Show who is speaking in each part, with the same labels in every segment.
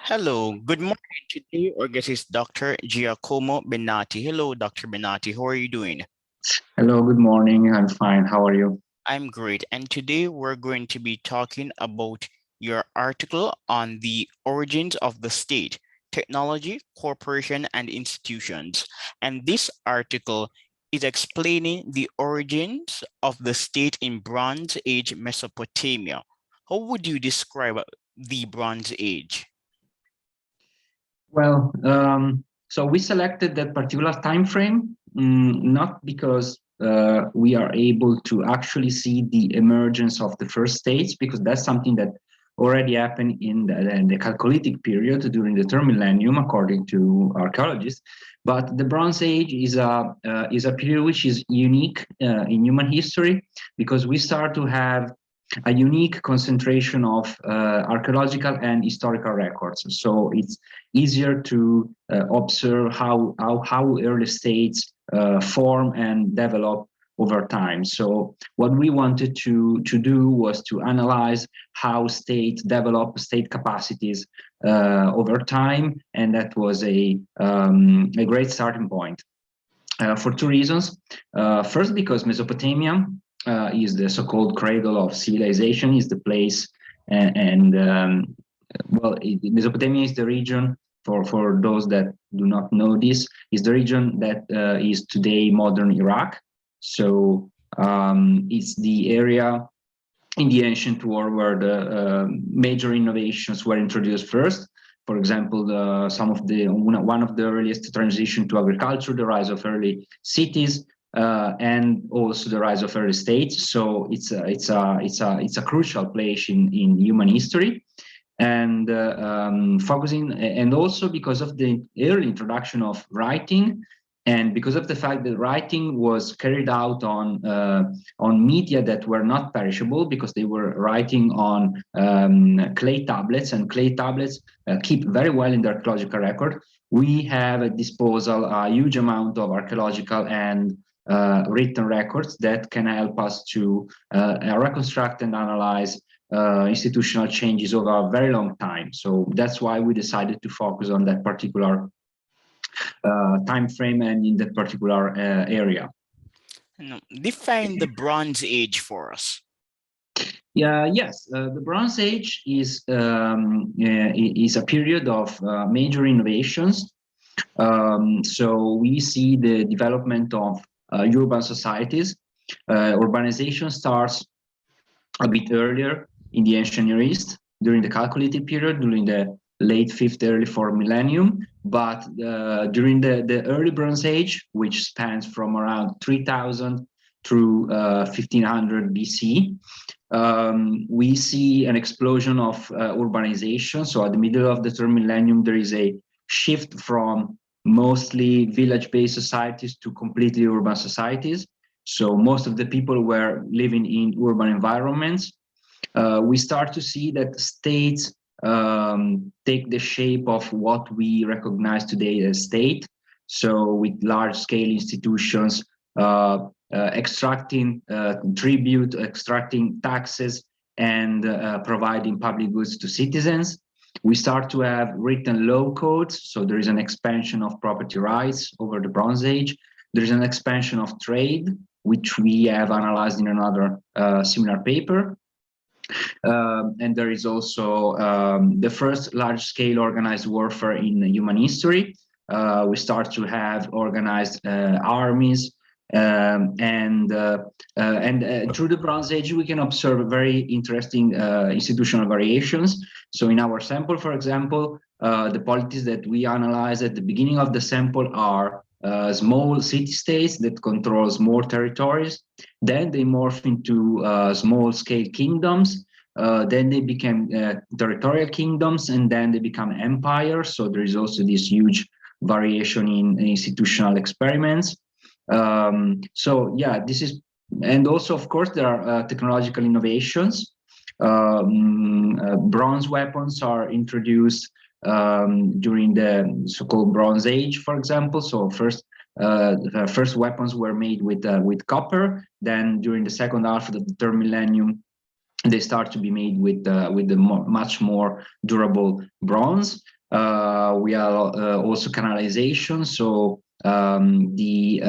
Speaker 1: Hello, good morning. Today our guest is Dr. Giacomo Benati. Hello, Dr. Benati. How are you doing?
Speaker 2: Hello, good morning. I'm fine. How are you?
Speaker 1: I'm great. And today we're going to be talking about your article on the origins of the state, technology, corporation, and institutions. And this article is explaining the origins of the state in Bronze Age Mesopotamia. How would you describe the Bronze Age?
Speaker 2: Well, so we selected that particular time frame, not because we are able to actually see the emergence of the first states, because that's something that already happened in the Chalcolithic period during the third millennium, according to archaeologists. But the Bronze Age is a period which is unique in human history because we start to have a unique concentration of archaeological and historical records. So it's easier to observe how early states form and develop over time. So what we wanted to do was to analyze how states develop state capacities over time, and that was a great starting point for two reasons. First, because Mesopotamia is the so-called cradle of civilization, is the place, Mesopotamia is the region, for those that do not know this, is the region that is today modern Iraq. So it's the area in the ancient world where the major innovations were introduced first. For example, one of the earliest transition to agriculture, the rise of early cities, and also the rise of early states. So it's a crucial place in human history, and focusing, and also because of the early introduction of writing, and because of the fact that writing was carried out on media that were not perishable, because they were writing on clay tablets, and clay tablets keep very well in the archaeological record. We have at disposal a huge amount of archaeological and written records that can help us to reconstruct and analyze institutional changes over a very long time. So that's why we decided to focus on that particular time frame and in that particular area.
Speaker 1: Define the Bronze Age for us.
Speaker 2: Yes, the Bronze Age is a period of major innovations. So we see the development of urban societies. Urbanization starts a bit earlier in the ancient Near East during the Chalcolithic period, during the late 5th, early 4th millennium. But during the early Bronze Age, which spans from around 3000 through 1500 BC, we see an explosion of urbanization. So at the middle of the third millennium, there is a shift from mostly village-based societies to completely urban societies. So most of the people were living in urban environments. We start to see that states take the shape of what we recognize today as state. So with large-scale institutions extracting tribute, extracting taxes, and providing public goods to citizens. We start to have written law codes. So there is an expansion of property rights over the Bronze Age. There is an expansion of trade, which we have analyzed in another similar paper. And there is also the first large-scale organized warfare in human history. We start to have organized armies, and through the Bronze Age, we can observe very interesting institutional variations. So in our sample, for example, the polities that we analyze at the beginning of the sample are small city-states that controls more territories. Then they morph into small-scale kingdoms. Then they became territorial kingdoms, and then they become empires. So there is also this huge variation in institutional experiments. So yeah, this is, and also of course there are technological innovations. Bronze weapons are introduced during the so-called Bronze Age, for example. So first weapons were made with copper. Then during the second half of the third millennium, they start to be made with the much more durable bronze. We are also canalization. So the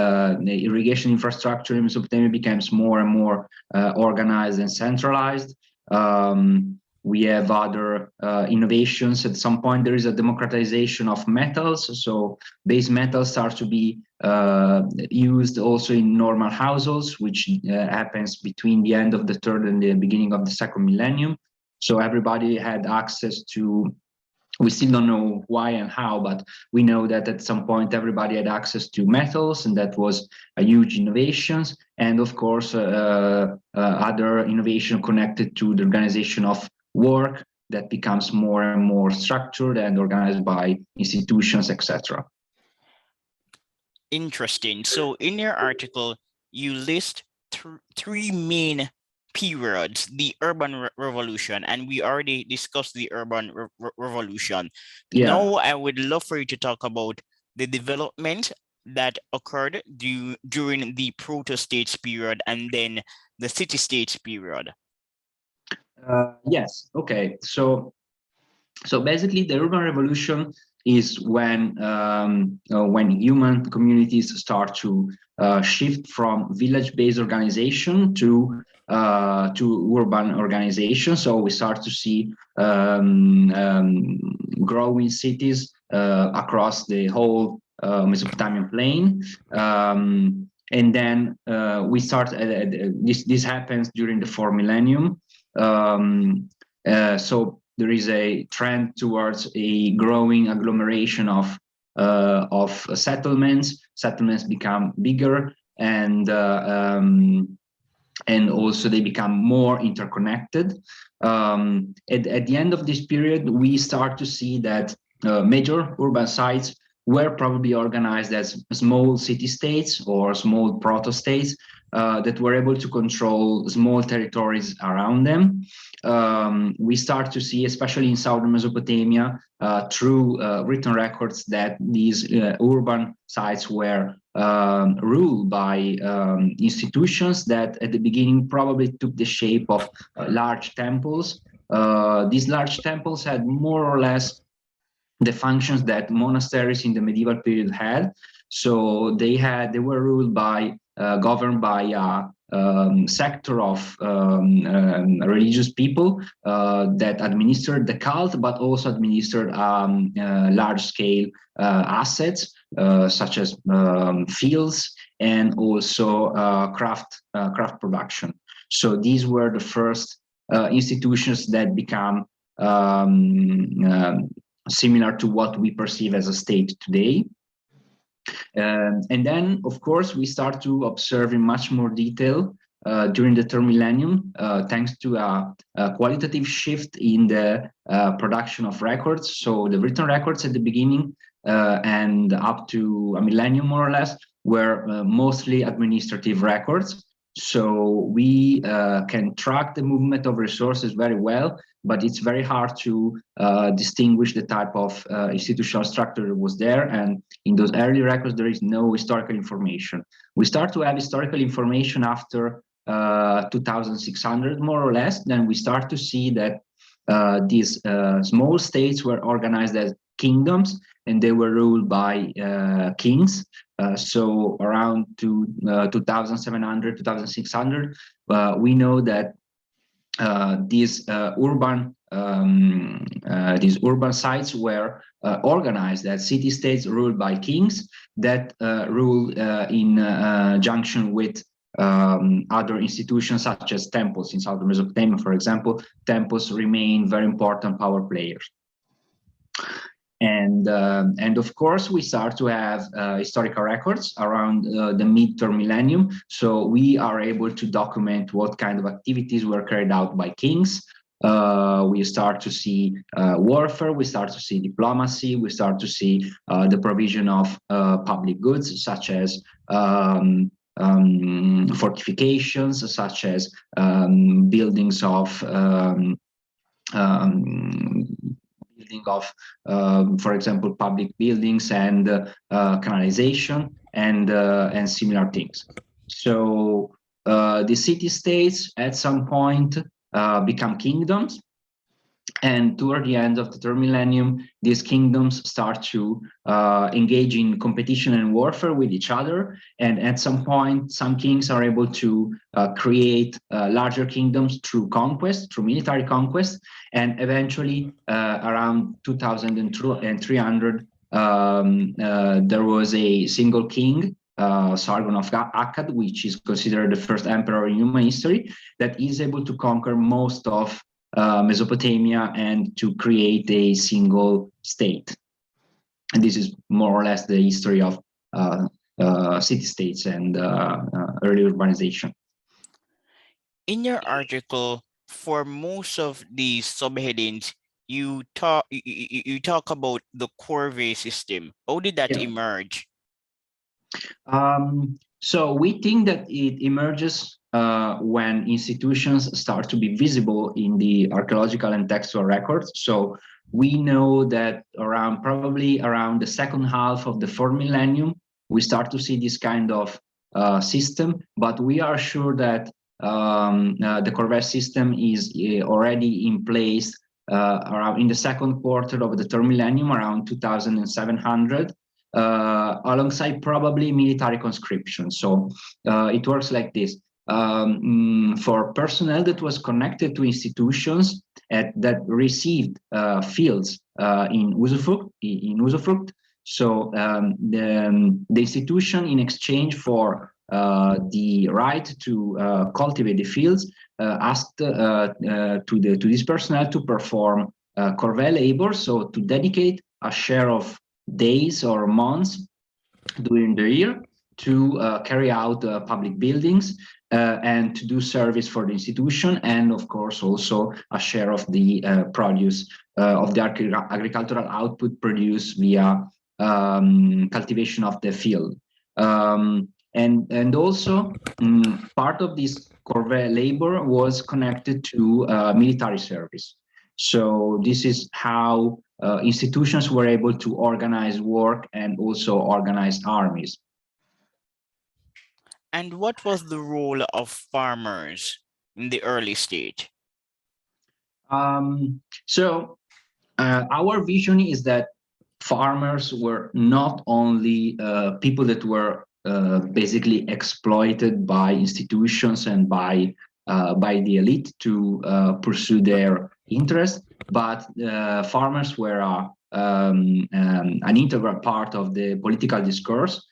Speaker 2: irrigation infrastructure in Mesopotamia becomes more and more organized and centralized. We have other innovations. At some point, there is a democratization of metals. So base metals start to be used also in normal households, which happens between the end of the third and the beginning of the second millennium. So everybody had access to, we still don't know why and how, but we know that at some point everybody had access to metals, and that was a huge innovation. And of course, other innovation connected to the organization of work that becomes more and more structured and organized by institutions, etc.
Speaker 1: Interesting. So in your article, you list three main periods: the urban revolution, and we already discussed the urban revolution.
Speaker 2: Yeah.
Speaker 1: Now I would love for you to talk about the development that occurred during the proto-states period and then the city-states period.
Speaker 2: Yes. Okay. So basically, the urban revolution is when human communities start to shift from village-based organization to urban organization. So we start to see growing cities across the whole Mesopotamian plain. And then we start. This happens during the fourth millennium. So there is a trend towards a growing agglomeration of settlements. Settlements become bigger, and also they become more interconnected. At the end of this period, we start to see that major urban sites were probably organized as small city-states or small proto-states that were able to control small territories around them. We start to see, especially in southern Mesopotamia, through written records, that these urban sites were ruled by institutions that at the beginning probably took the shape of large temples. These large temples had more or less the functions that monasteries in the medieval period had. So they were ruled by, governed by a sector of religious people that administered the cult, but also administered large-scale assets such as fields and also craft production. So these were the first institutions that become similar to what we perceive as a state today. And then, of course, we start to observe in much more detail during the third millennium, thanks to a qualitative shift in the production of records. So the written records at the beginning and up to a millennium, more or less, were mostly administrative records. So we can track the movement of resources very well, but it's very hard to distinguish the type of institutional structure that was there. And in those early records, there is no historical information. We start to have historical information after 2600, more or less. Then we start to see that these small states were organized as kingdoms, and they were ruled by kings. So around 2700, 2600, we know that these urban sites were organized as city-states ruled by kings that ruled in junction with other institutions such as temples. In southern Mesopotamia, for example, temples remain very important power players. And of course, we start to have historical records around the mid-third millennium. So we are able to document what kind of activities were carried out by kings. We start to see warfare, we start to see diplomacy, we start to see the provision of public goods, such as fortifications, such as buildings of for example, public buildings and canalization and similar things. So the city-states at some point become kingdoms. And toward the end of the third millennium, these kingdoms start to engage in competition and warfare with each other. And at some point, some kings are able to create larger kingdoms through conquest, through military conquest. And eventually, around 2300, there was a single king, Sargon of Akkad, which is considered the first emperor in human history, that is able to conquer most of Mesopotamia and to create a single state. And this is more or less the history of city-states and early urbanization.
Speaker 1: In your article, for most of these subheadings, you talk about the Corvée system. How did that emerge?
Speaker 2: So we think that it emerges when institutions start to be visible in the archaeological and textual records. So we know that probably around the second half of the fourth millennium, we start to see this kind of system, but we are sure that the Corvée system is already in place around in the second quarter of the third millennium, around 2700. Alongside probably military conscription. So it works like this. For personnel that was connected to institutions that received fields in usufruct. So the institution, in exchange for the right to cultivate the fields, asked to this personnel to perform corvée labor, so to dedicate a share of days or months during the year to carry out public buildings and to do service for the institution, and of course also a share of the produce of the agricultural output produced via cultivation of the field. And also part of this corvée labor was connected to military service. So this is how institutions were able to organize work and also organize armies.
Speaker 1: And what was the role of farmers in the early stage?
Speaker 2: So our vision is that farmers were not only people that were basically exploited by institutions and by the elite to pursue their interests, but farmers were an integral part of the political discourse.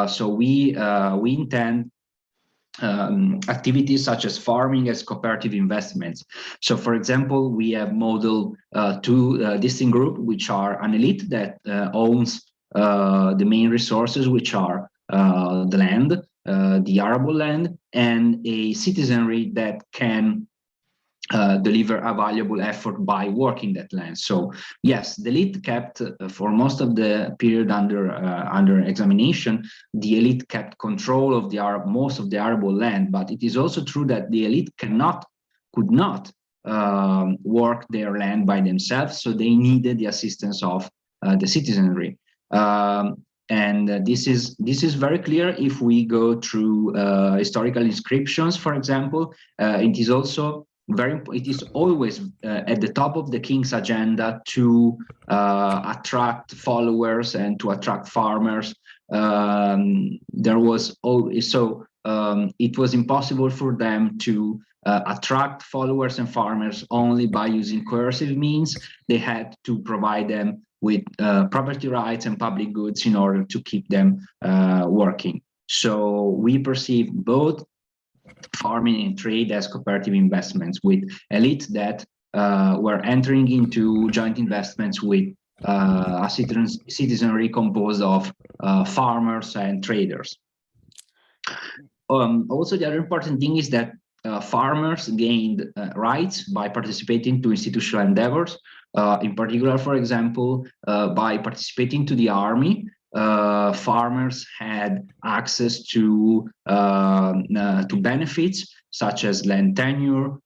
Speaker 2: So we intend activities such as farming as cooperative investments. So, for example, we have modeled two distinct groups, which are an elite that owns the main resources, which are the land, the arable land, and a citizenry that can deliver a valuable effort by working that land. So yes, the elite kept for most of the period under examination, the elite kept control of most of the arable land. But it is also true that the elite could not work their land by themselves, so they needed the assistance of the citizenry. And this is very clear if we go through historical inscriptions, for example. It is also it is always at the top of the king's agenda to attract followers and to attract farmers. There was always, so it was impossible for them to attract followers and farmers only by using coercive means. They had to provide them with property rights and public goods in order to keep them working. So we perceive both farming and trade as cooperative investments, with elites that were entering into joint investments with a citizenry composed of farmers and traders. Also, the other important thing is that farmers gained rights by participating to institutional endeavors. In particular, for example, by participating to the army, farmers had access to benefits such as land tenure,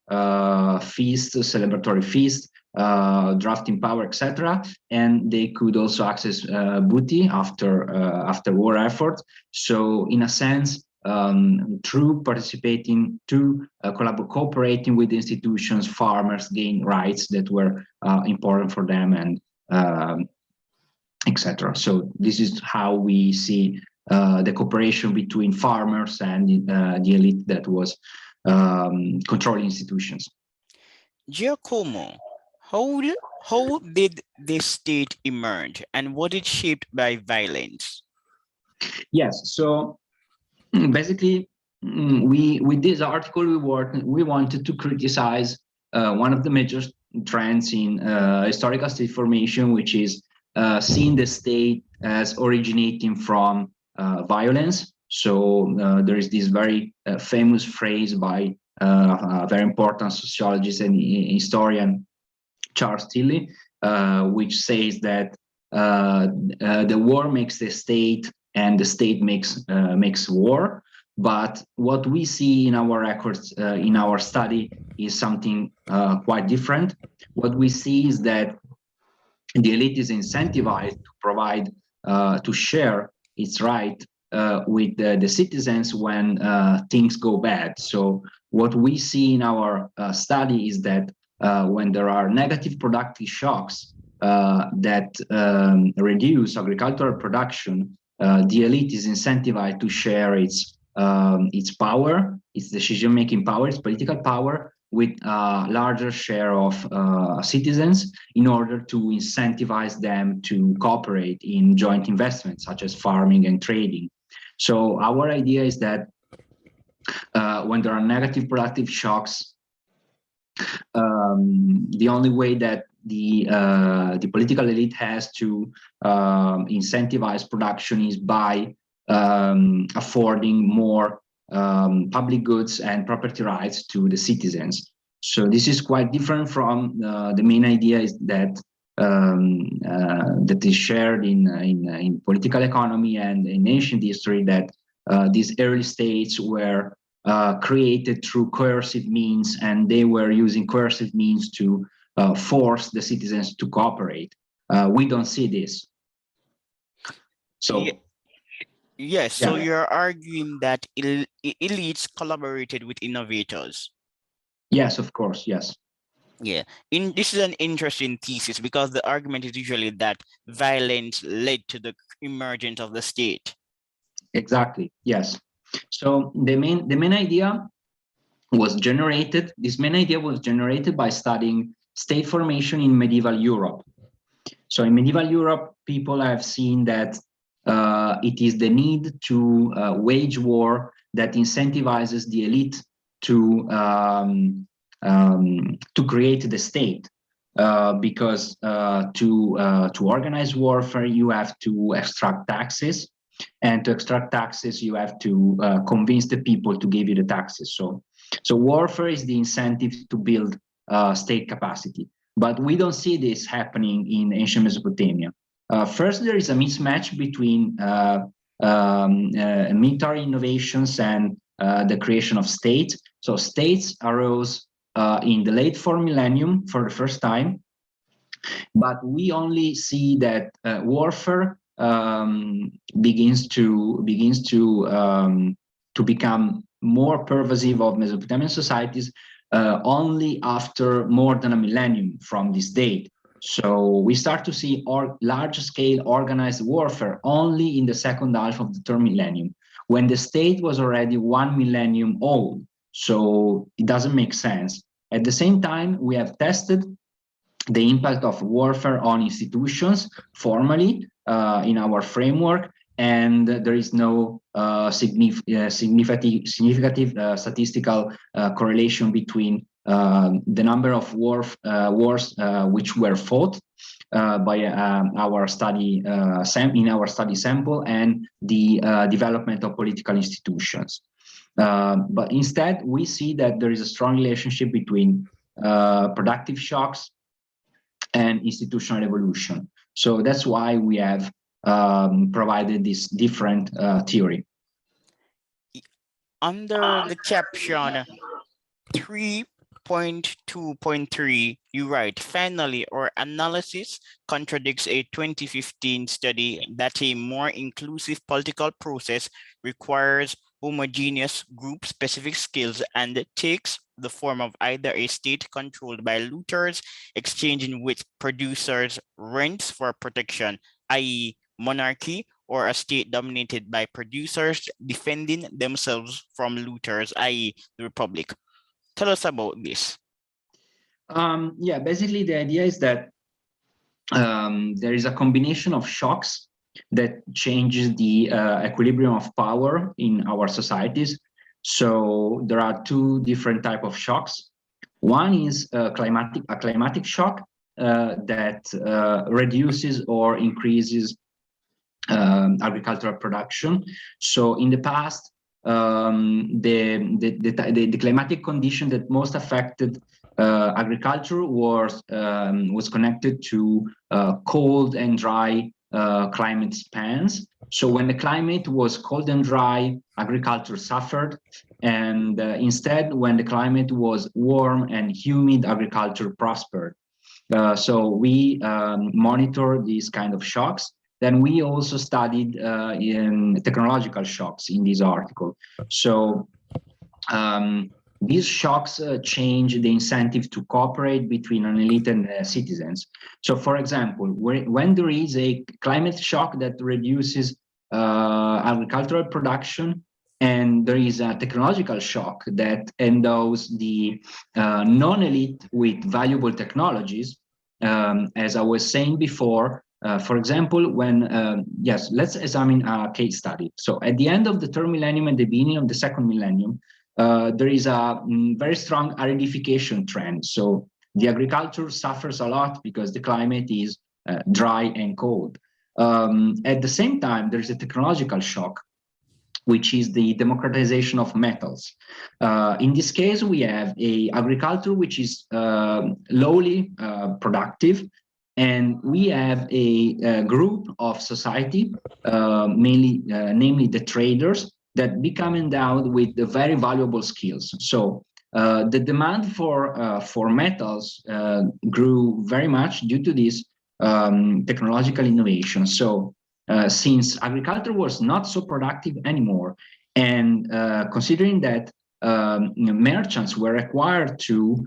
Speaker 2: feasts, celebratory feasts, drafting power, etc. And they could also access booty after war efforts. So, in a sense, through participating, to cooperating with institutions, farmers gain rights that were important for them, and etc. So this is how we see the cooperation between farmers and the elite that was controlling institutions.
Speaker 1: Giacomo, how did this state emerge and was it shaped by violence?
Speaker 2: Yes, so basically, we with this article we wanted to criticize one of the major trends in historical state formation, which is seeing the state as originating from violence. So there is this very famous phrase by a very important sociologist and historian, Charles Tilly, which says that the war makes the state and the state makes war. But what we see in our records, in our study, is something quite different. What we see is that the elite is incentivized to provide, to share its right with the citizens when things go bad. So what we see in our study is that when there are negative productive shocks that reduce agricultural production, the elite is incentivized to share its power, its decision-making power, its political power with a larger share of citizens in order to incentivize them to cooperate in joint investments such as farming and trading. So our idea is that when there are negative productive shocks, the only way that the political elite has to incentivize production is by affording more public goods and property rights to the citizens. So this is quite different from the main idea is that that is shared in political economy and in ancient history, that these early states were created through coercive means, and they were using coercive means to force the citizens to cooperate. We don't see this. So
Speaker 1: yes, so you're arguing that elites collaborated with innovators.
Speaker 2: Yes, of course, yes.
Speaker 1: Yeah, this is an interesting thesis because the argument is usually that violence led to the emergence of the state.
Speaker 2: Exactly, yes. So the main idea was generated, this main idea was generated by studying state formation in medieval Europe. So in medieval Europe, people have seen that it is the need to wage war that incentivizes the elite to create the state, because to organize warfare you have to extract taxes, and to extract taxes you have to convince the people to give you the taxes. So warfare is the incentive to build state capacity. But we don't see this happening in ancient Mesopotamia. First, there is a mismatch between military innovations and the creation of states. So states arose in the late 4th millennium for the first time, but we only see that warfare begins to become more pervasive of Mesopotamian societies only after more than a millennium from this date. So we start to see large-scale organized warfare only in the second half of the 3rd millennium, when the state was already 1 millennium old. So it doesn't make sense. At the same time, we have tested the impact of warfare on institutions formally in our framework, and there is no significant statistical correlation between the number of wars which were fought by our study in our study sample and the development of political institutions. But instead, we see that there is a strong relationship between productive shocks and institutional evolution. So that's why we have provided this different theory.
Speaker 1: Under the caption 3.2.3, you write, finally, our analysis contradicts a 2015 study that a more inclusive political process requires homogeneous group-specific skills and takes the form of either a state controlled by looters exchanging with producers rents for protection, i.e. monarchy, or a state dominated by producers defending themselves from looters, i.e. the republic. Tell us about this.
Speaker 2: Yeah, basically the idea is that there is a combination of shocks that changes the equilibrium of power in our societies. So there are two different types of shocks. One is a climatic shock that reduces or increases agricultural production. So in the past, the climatic condition that most affected agriculture was connected to cold and dry climate spans. So when the climate was cold and dry, agriculture suffered. And instead, when the climate was warm and humid, agriculture prospered. So we monitor these kind of shocks. Then we also studied in technological shocks in this article. So these shocks change the incentive to cooperate between an elite and citizens. So, for example, when there is a climate shock that reduces agricultural production, and there is a technological shock that endows the non-elite with valuable technologies, as I was saying before. For example, when, yes, let's examine a case study. So at the end of the third millennium and the beginning of the second millennium, there is a very strong aridification trend. So the agriculture suffers a lot because the climate is dry and cold. At the same time, there's a technological shock, which is the democratization of metals. In this case, we have a agriculture which is lowly productive, and we have a group of society, namely the traders, that become endowed with the very valuable skills. So the demand for metals grew very much due to this technological innovation. So since agriculture was not so productive anymore, and considering that merchants were required to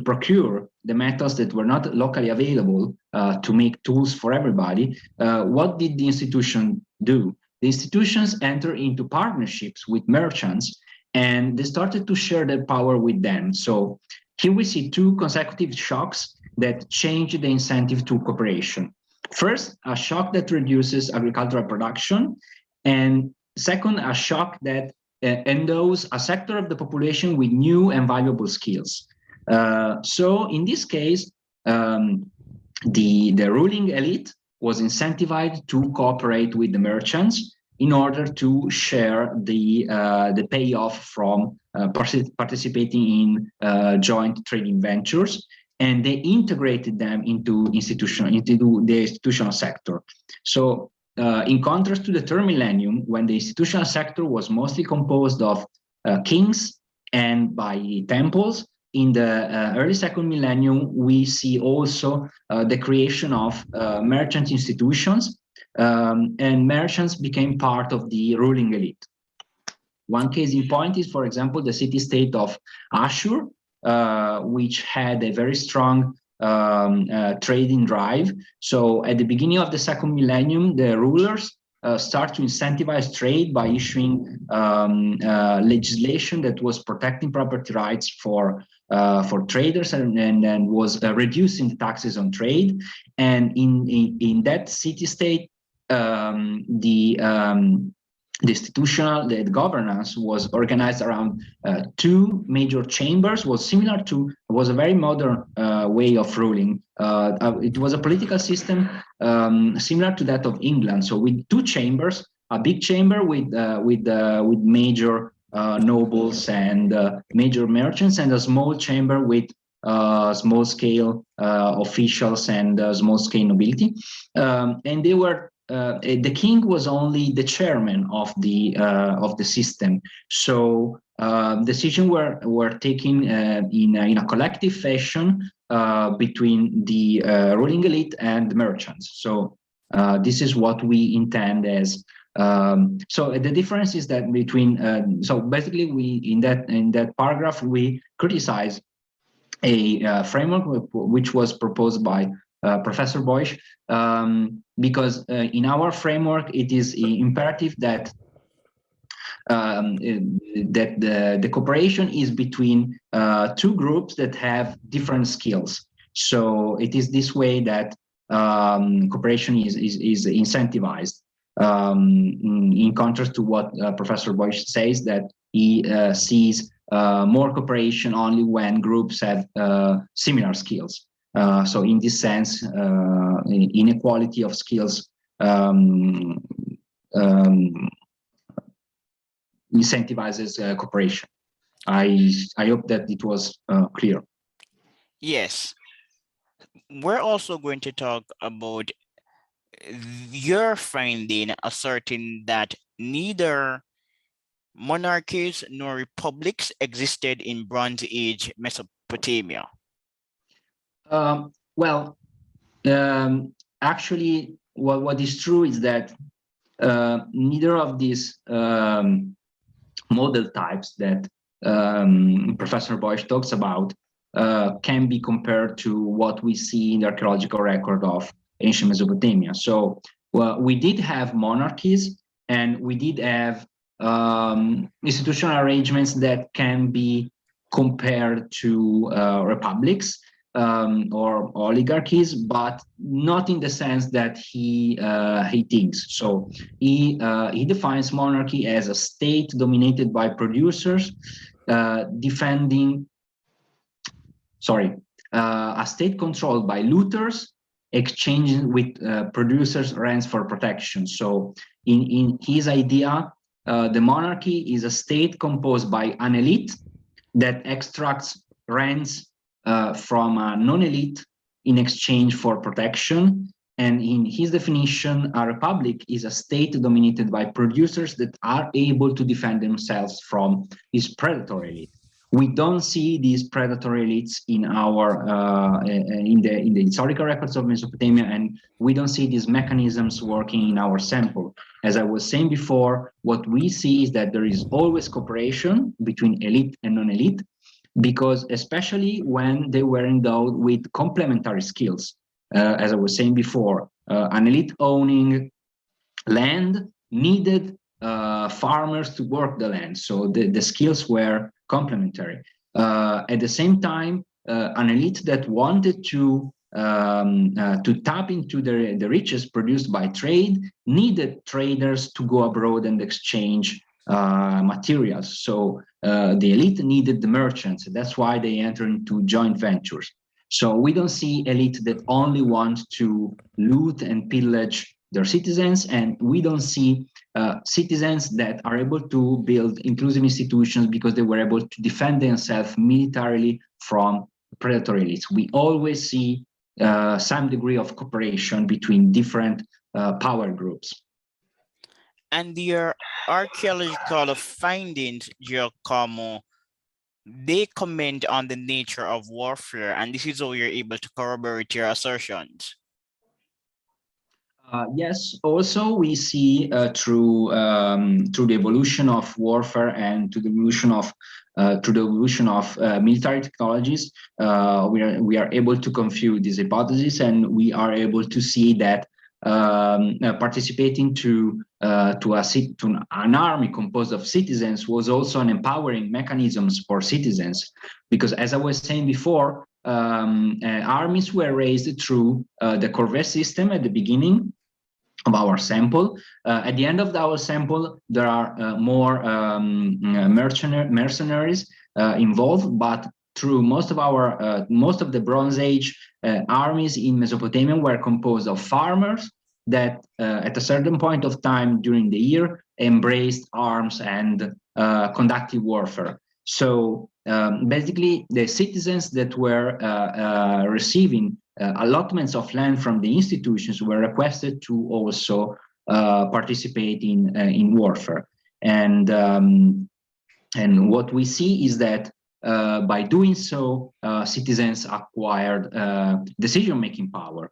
Speaker 2: procure the metals that were not locally available to make tools for everybody, what did the institution do? The institutions enter into partnerships with merchants, and they started to share their power with them. So here we see two consecutive shocks that change the incentive to cooperation. First, a shock that reduces agricultural production, and second, a shock that endows a sector of the population with new and valuable skills. So in this case, the ruling elite was incentivized to cooperate with the merchants in order to share the payoff from participating in joint trading ventures, and they integrated them into the institutional sector. So in contrast to the third millennium, when the institutional sector was mostly composed of kings and by temples, in the early second millennium, we see also the creation of merchant institutions, and merchants became part of the ruling elite. One case in point is, for example, the city-state of Ashur, which had a very strong trading drive. So at the beginning of the second millennium, the rulers start to incentivize trade by issuing legislation that was protecting property rights for traders, and was reducing the taxes on trade. And in that city-state, the governance was organized around two major chambers. Was a very modern way of ruling. It was a political system similar to that of England. So with two chambers, a big chamber with major nobles and major merchants, and a small chamber with small-scale officials and small-scale nobility, and they were. The king was only the chairman of the system, so decisions were taken in a collective fashion between the ruling elite and the merchants. So This is what we intend as. So the difference is that between. So basically, we in that paragraph we criticize a framework which was proposed by Professor Boyce, because in our framework it is imperative that the cooperation is between two groups that have different skills. So it is this way that cooperation is incentivized. In contrast to what Professor Boyce says, that he sees more cooperation only when groups have similar skills. So in this sense, inequality of skills incentivizes cooperation. I hope that it was clear.
Speaker 1: Yes. We're also going to talk about your finding asserting that neither monarchies nor republics existed in Bronze Age Mesopotamia.
Speaker 2: Well, actually, what is true is that neither of these model types that Professor Boyce talks about can be compared to what we see in the archaeological record of ancient Mesopotamia. So we did have monarchies, and we did have institutional arrangements that can be compared to republics or oligarchies, but not in the sense that he thinks. So he defines monarchy as a state dominated by producers, a state controlled by looters, exchanging with producers' rents for protection. So in his idea, the monarchy is a state composed by an elite that extracts rents from a non-elite in exchange for protection. And in his definition, a republic is a state dominated by producers that are able to defend themselves from this predatory elite. We don't see these predatory elites in our in the historical records of Mesopotamia, and we don't see these mechanisms working in our sample. As I was saying before, what we see is that there is always cooperation between elite and non-elite, because especially when they were endowed with complementary skills. As I was saying before, an elite owning land needed farmers to work the land, so the skills were complementary. At the same time, an elite that wanted to tap into the riches produced by trade needed traders to go abroad and exchange materials. So the elite needed the merchants. That's why they entered into joint ventures. So we don't see elite that only want to loot and pillage their citizens, and we don't see citizens that are able to build inclusive institutions because they were able to defend themselves militarily from predatory elites. We always see some degree of cooperation between different power groups.
Speaker 1: And your archaeological findings, Giacomo, they comment on the nature of warfare, and this is how you're able to corroborate your assertions.
Speaker 2: Yes, also we see through the evolution of warfare and to the evolution of military technologies, we are able to confute this hypothesis, and we are able to see that participating to an army composed of citizens was also an empowering mechanisms for citizens, because as I was saying before, armies were raised through the corvée system at the beginning of our sample. At the end of our sample, there are more mercenaries involved, but through most of the Bronze Age armies in Mesopotamia were composed of farmers that at a certain point of time during the year embraced arms and conducted warfare. So basically, the citizens that were receiving allotments of land from the institutions were requested to also participate in warfare. And what we see is that by doing so, citizens acquired decision-making power.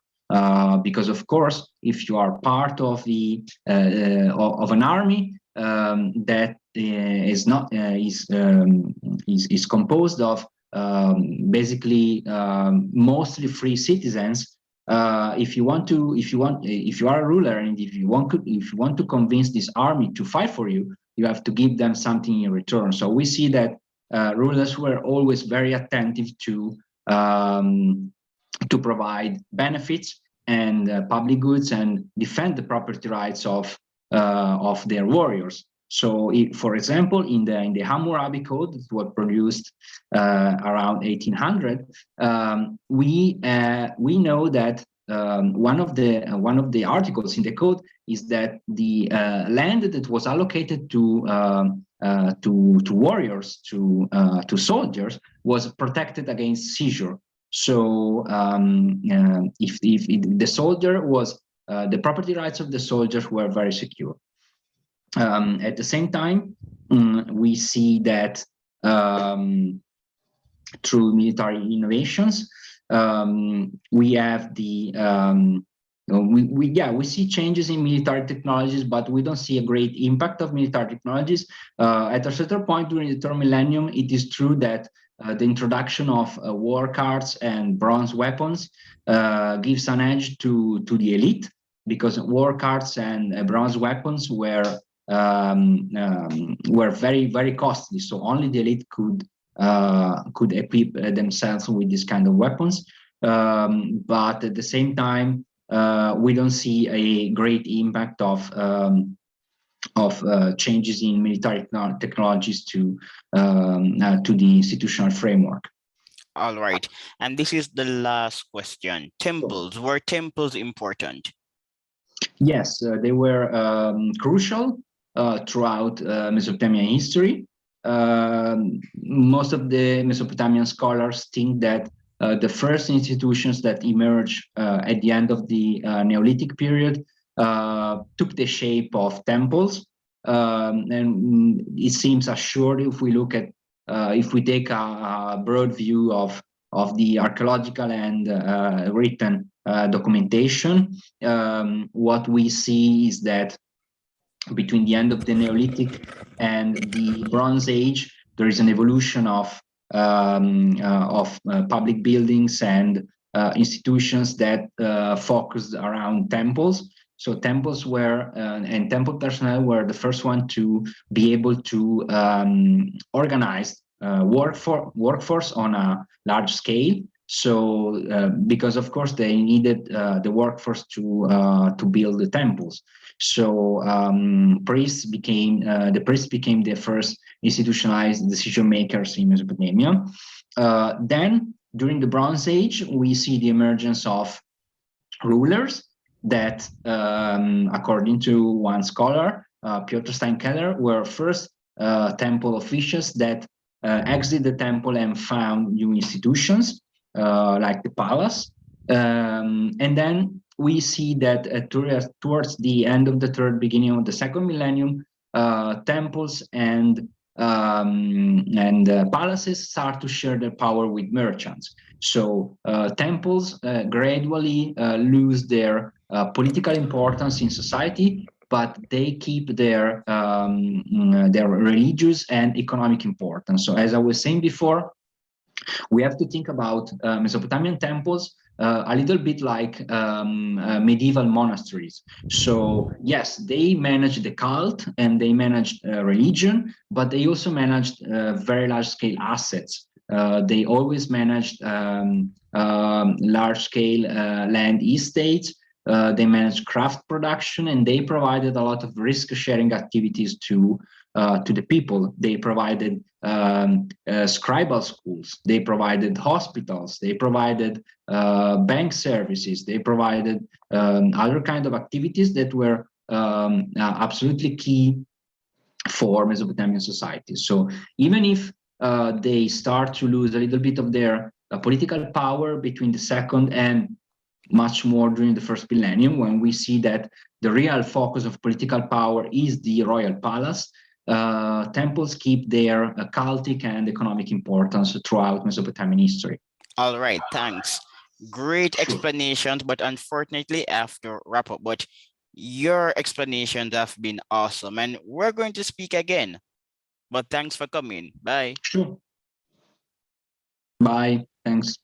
Speaker 2: because of course, if you are part of the of an army that is not is composed of basically mostly free citizens, if you are a ruler and if you want to convince this army to fight for you, you have to give them something in return. So we see that rulers were always very attentive to provide benefits and public goods and defend the property rights of their warriors. So, for example, in the Hammurabi Code that was produced around 1800, we know that one of the articles in the code is that the land that was allocated to warriors, to soldiers, was protected against seizure. So if the soldier was the property rights of the soldiers were very secure. At the same time, we see that through military innovations, we have the we see changes in military technologies, but we don't see a great impact of military technologies. At a certain point during the third millennium, it is true that the introduction of war cards and bronze weapons gives an edge to the elite, because war cards and bronze weapons were very, very costly. So only the elite could equip themselves with this kind of weapons. But at the same time, we don't see a great impact of changes in military technologies to the institutional framework.
Speaker 1: All right, and this is the last question. Temples, were temples important?
Speaker 2: Yes, they were crucial throughout Mesopotamian history. Most of the Mesopotamian scholars think that the first institutions that emerged at the end of the Neolithic period took the shape of temples, and it seems assured if we look at if we take a broad view of the archaeological and written documentation. What we see is that between the end of the Neolithic and the Bronze Age, there is an evolution of public buildings and institutions that focused around temples. So temples were, and temple personnel were the first one to be able to organize workforce on a large scale. So because of course they needed the workforce to build the temples. So the priests became the first institutionalized decision makers in Mesopotamia. Then during the Bronze Age, we see the emergence of rulers that, according to one scholar, Piotr Steinkeller, were first temple officials that exited the temple and found new institutions like the palace. And then we see that towards the end of the third, beginning of the second millennium, temples and palaces start to share their power with merchants. So temples gradually lose their political importance in society, but they keep their religious and economic importance. So as I was saying before, we have to think about Mesopotamian temples a little bit like medieval monasteries. So yes, they managed the cult and they managed religion, but they also managed very large scale assets. They always managed large scale land estates. They managed craft production, and they provided a lot of risk sharing activities to the people. They provided scribal schools, they provided hospitals, they provided bank services, they provided other kind of activities that were absolutely key for Mesopotamian society. So even if they start to lose a little bit of their political power between the second and much more during the first millennium, when we see that the real focus of political power is the royal palace, temples keep their cultic and economic importance throughout Mesopotamian history.
Speaker 1: All right, thanks. Great
Speaker 2: Sure.
Speaker 1: explanations, but unfortunately, I have to wrap up. But your explanations have been awesome, and we're going to speak again. But thanks for coming. Bye.
Speaker 2: Sure. Bye. Thanks.